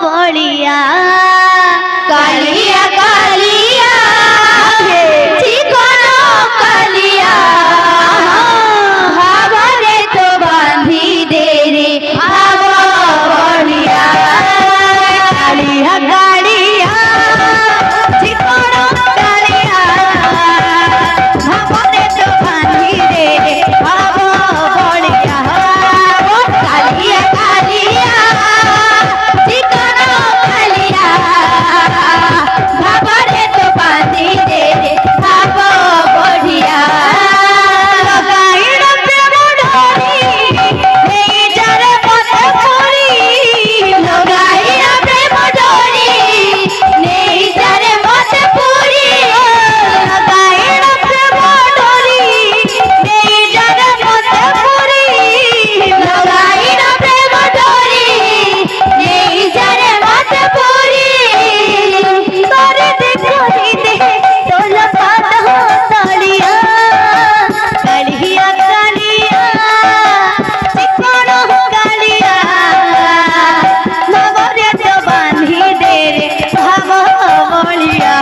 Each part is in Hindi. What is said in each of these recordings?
बलिया कालिया कालिया चिकन कालिया भावरे तो बांधी दे रे भाव बलिया कालिया कालिया चिकन कालिया भावरे तो बांधी दे भाव बलिया कालिया कालिया चिकन कालिया भावरे तो बांधी दे रे भाव बलिया लगाइल प्रेम डोरी नेई जारे मत पुरी लगाइया प्रेम डोरी नेई जारे मत पुरी लगाइल प्रेम डोरी नेई जारे मत पुरी लगाइया प्रेम डोरी नेई जारे मत पुरी तोरे देखोरी दे तोला पात हो तालिया कालिया कालिया चिकन कालिया भावरे तो बांधी दे रे भाव बलिया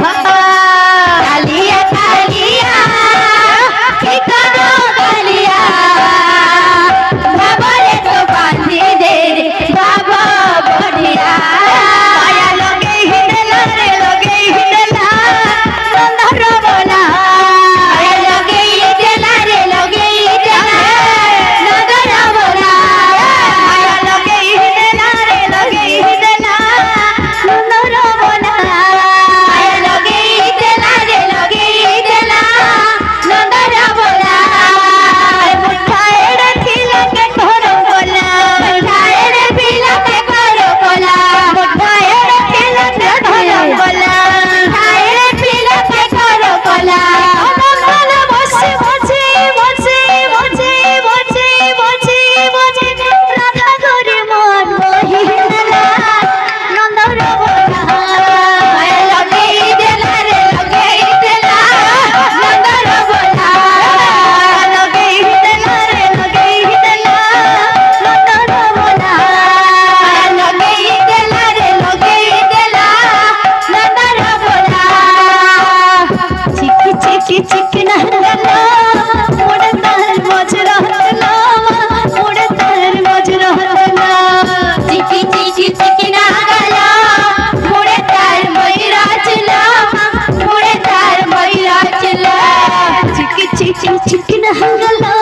कालिया कालिया चिकन कालिया भावरे तो बांधी दे रे भाव बलिया माया लगे हिडला रे लगे हिडला नंदर बोला आया लगे इटला रे लगे इटला नगर बोला माया लगे हिडला रे लगे हिडला नंदर बोला आया लगे इटला रे लगे इटला नगर बोला मुठाएड़ थिला के घर बोला ठाएरे पिला के करो बोला मुठाएड़ थिला के घर बोला ठाएरे पिला के करो बोला मंगल बसे बसे बसे बसे बसे बसे बसे राधा करे मन मोहिला नंदर बोला आया लगे इटला रे लगे इटला नगर बोला लगे हिडला रे लगे हिडला नंदर बोला आया लगे इटला रे लगे इटला नगर बोला चिकी चिकी चिकी नहरला मोड़ तार मज रहला मोड़ तार मज रहला चिकी चिकी चिकी ना गला मुड़े तार मयूरा चला मुड़े तार मयूरा चला चिकी चिकी चिकी नहरला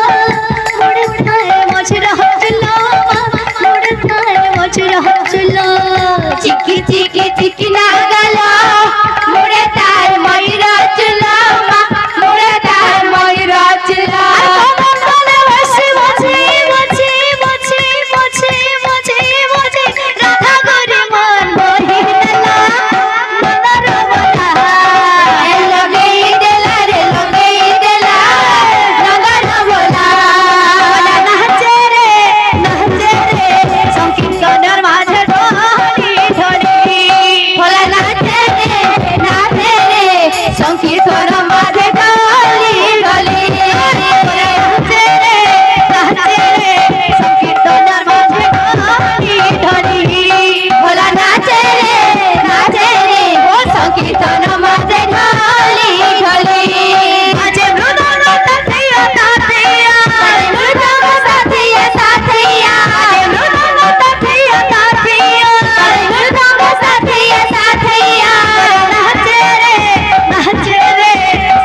मोड़ तार मज रहला मोड़ तार मज रहला चिकी चिकी चिकी ना गला मुड़े तार मयूरा चला मुड़े तार मयूरा चला मंगल बसे बसे बसे बसे बसे बसे बसे राधा करे मन मोहिला नंदर बोला आया लगे इटला रे लगे इटला नगर बोला नाचे रे संकीर्तन माझे ढोली ढोली भोला नाचे रे संकीर्तन माझे ढोली ढोली नाचे रे संकीर्तन माझे ढोली ढोली भोला नाचे रे ओ संकीर्तन माझे ढोली ढोली माझे मृदंग तातिया तातिया मृदंग साथिया साथिया मृदंग तातिया तातिया मृदंग साथिया साथिया नाचे रे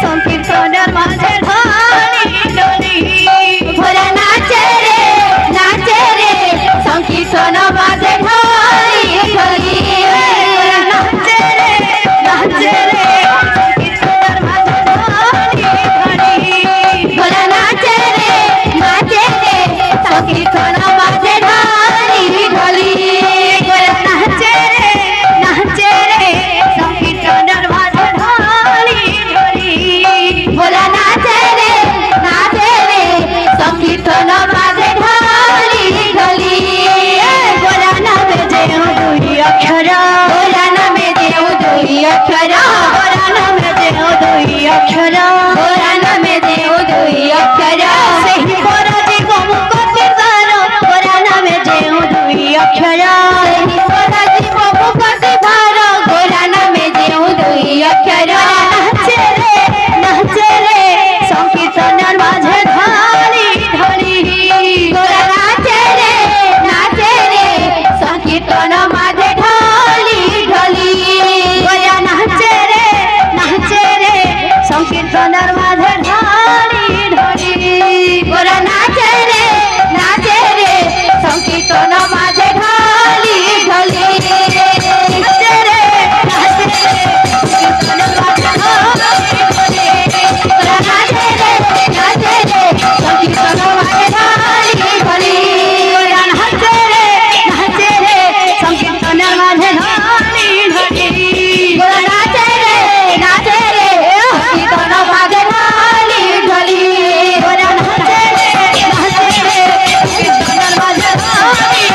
संकीर्तन माझे ढोली ढोली भोला नाचे रे संकीर्तन माझे ढोली ढोली नाचे रे संकीर्तन माझे ढोली ढोली भोला नाचे रे संकीर्तन माझे ढोली ढोली नाचे रे संकीर्तन माझे ढोली ढोली भोला नाचे रे संकीर्तन माझे ढोली ढोली बोला नाम देव दुई अक्षर भोला नामे देव दुई अक्षर बोला नाम देव दुई अक्षर भोला नामे देव दुई अक्षर ସେହି ପରାଜି ଗମୁକ ତୀର୍ଥାର स्वामी